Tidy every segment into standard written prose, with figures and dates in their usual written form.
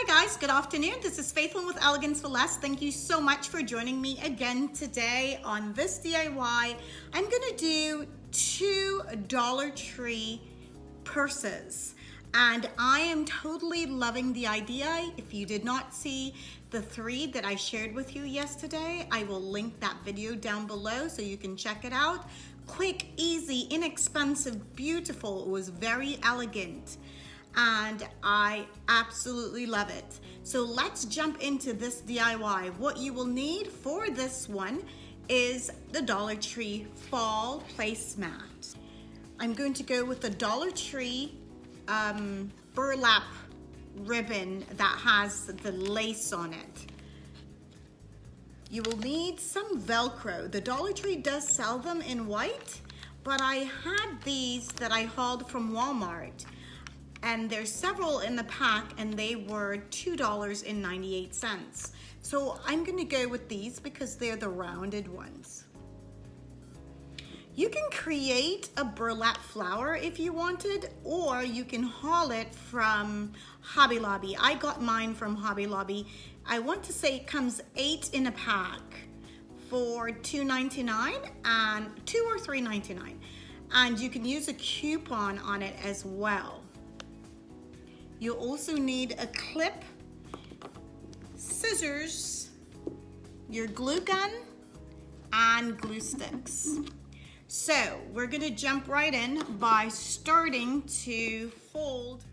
guys, good afternoon. This is Faithlyn with Elegance for Less. Thank you so much for joining me again today on this DIY. I'm gonna do 2 Dollar Tree purses. And I am totally loving the idea. If you did not see the 3 that I shared with you yesterday, I will link that video down below so you can check it out. Quick, easy, inexpensive, beautiful. It was very elegant. And I absolutely love it. So let's jump into this DIY. What you will need for this one is the Dollar Tree Fall Placemat. I'm going to go with the Dollar Tree burlap ribbon that has the lace on it. You will need some Velcro. The Dollar Tree does sell them in white, but I had these that I hauled from Walmart. And there's several in the pack and they were $2.98. So I'm gonna go with these because they're the rounded ones. You can create a burlap flower if you wanted, or you can haul it from Hobby Lobby. I got mine from Hobby Lobby. I want to say it comes 8 in a pack for $2.99 and $2 or $3.99. And you can use a coupon on it as well. You'll also need a clip, scissors, your glue gun, and glue sticks. So we're gonna jump right in by starting to fold.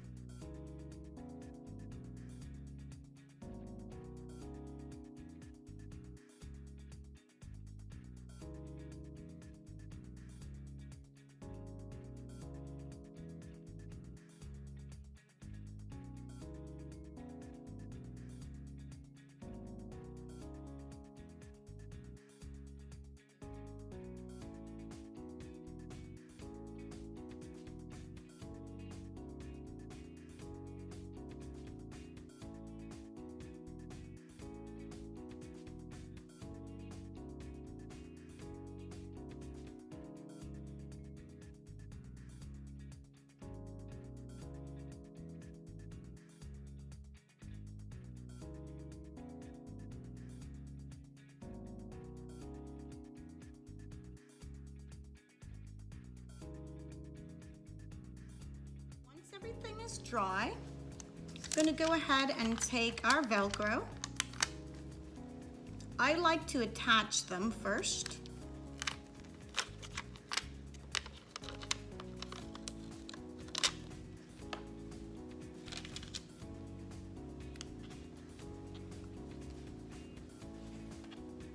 Everything is dry. I'm gonna go ahead and take our Velcro. I like to attach them first.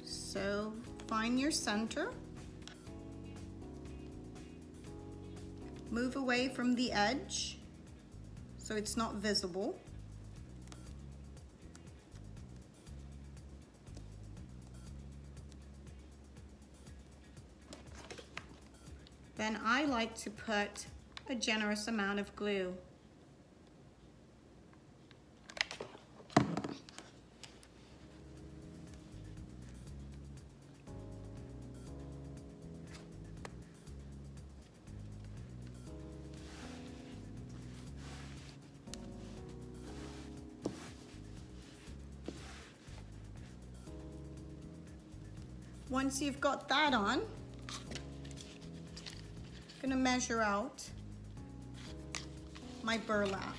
So find your center. Move away from the edge so it's not visible. Then I like to put a generous amount of glue. Once you've got that on, I'm gonna measure out my burlap.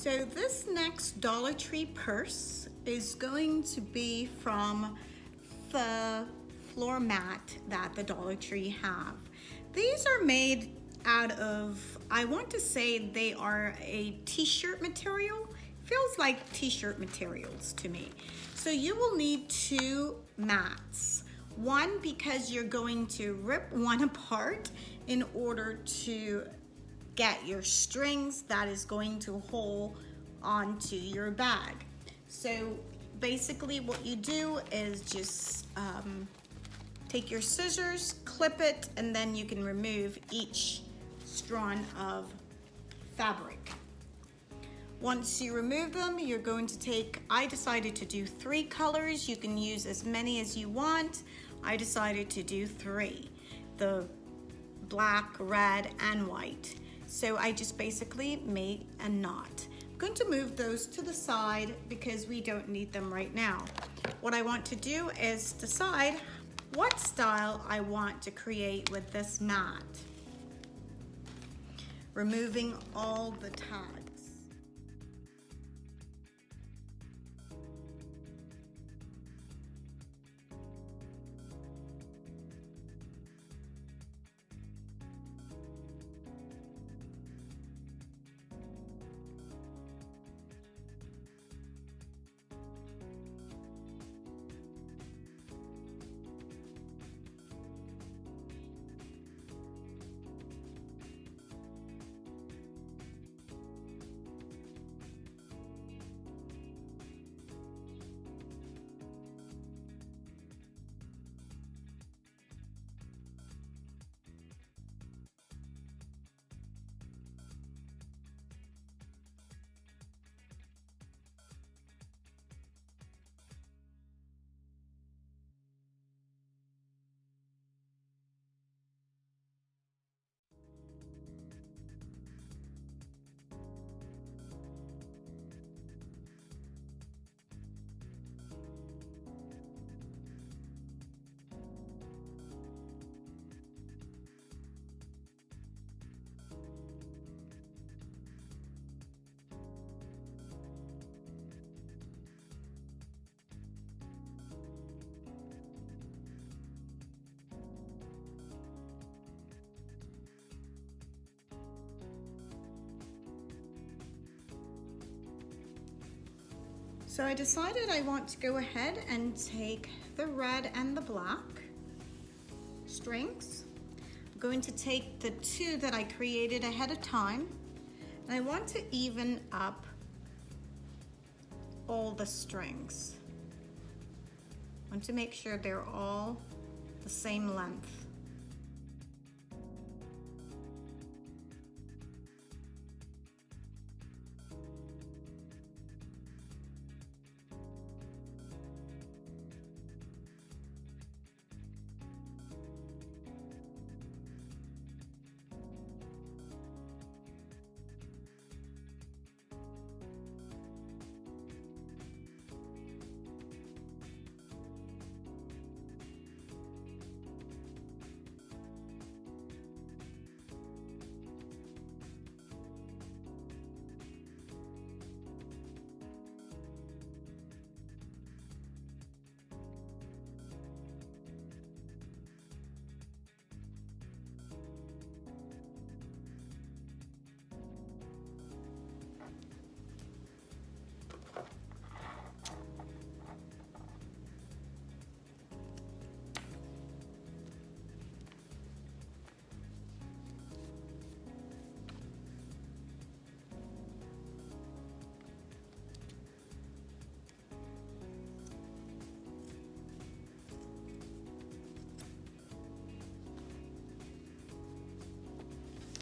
So this next Dollar Tree purse is going to be from the floor mat that the Dollar Tree have. These are made out of, I want to say they are a t-shirt material. Feels like t-shirt materials to me. So you will need 2 mats. One, because you're going to rip one apart in order to get your strings that is going to hold onto your bag. So basically what you do is just take your scissors, clip it, and then you can remove each strand of fabric. Once you remove them, you're going to take, I decided to do 3 colors. You can use as many as you want. I decided to do 3, the black, red, and white. So I just basically made a knot. I'm going to move those to the side because we don't need them right now. What I want to do is decide what style I want to create with this mat. Removing all the tags. So I decided I want to go ahead and take the red and the black strings. I'm going to take the 2 that I created ahead of time, and I want to even up all the strings. I want to make sure they're all the same length.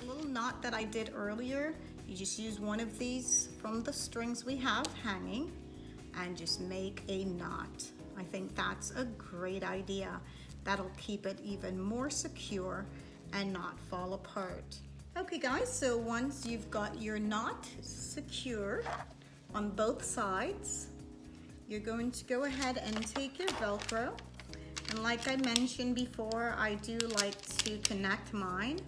Little knot that I did earlier, you just use one of these from the strings we have hanging and just make a knot. I think that's a great idea. That'll keep it even more secure and not fall apart. Okay guys, so once you've got your knot secure on both sides, you're going to go ahead and take your Velcro. And like I mentioned before, I do like to connect mine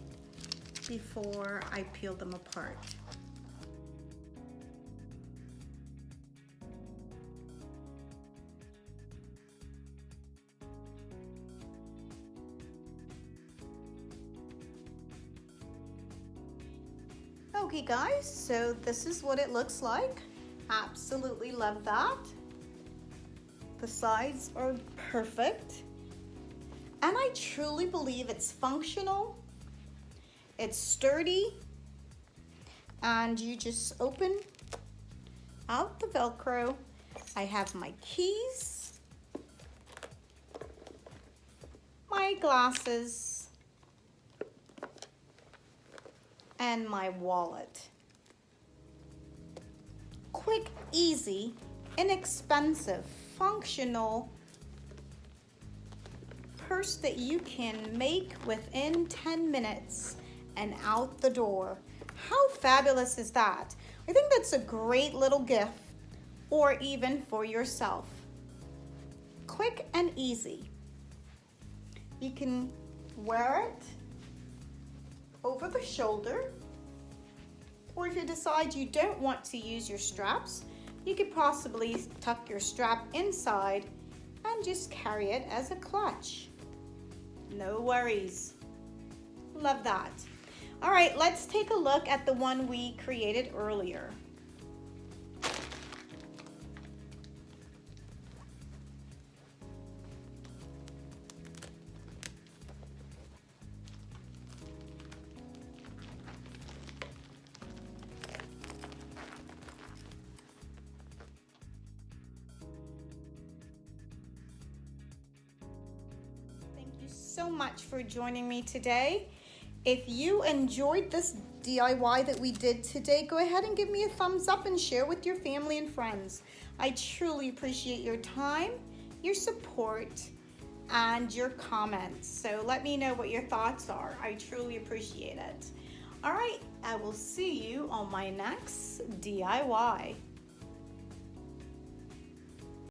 before I peel them apart. Okay guys, so this is what it looks like. Absolutely love that. The sides are perfect. And I truly believe it's functional. It's sturdy. And you just open out the Velcro. I have my keys, my glasses, and my wallet. Quick, easy, inexpensive, functional purse that you can make within 10 minutes and out the door. How fabulous is that? I think that's a great little gift, or even for yourself. Quick and easy. You can wear it over the shoulder, or if you decide you don't want to use your straps, you could possibly tuck your strap inside and just carry it as a clutch. No worries. Love that. All right, let's take a look at the one we created earlier. So much for joining me today. If you enjoyed this DIY that we did today, go ahead and give me a thumbs up and share with your family and friends. I truly appreciate your time, your support, and your comments. So let me know what your thoughts are. I truly appreciate it. All right, I will see you on my next DIY.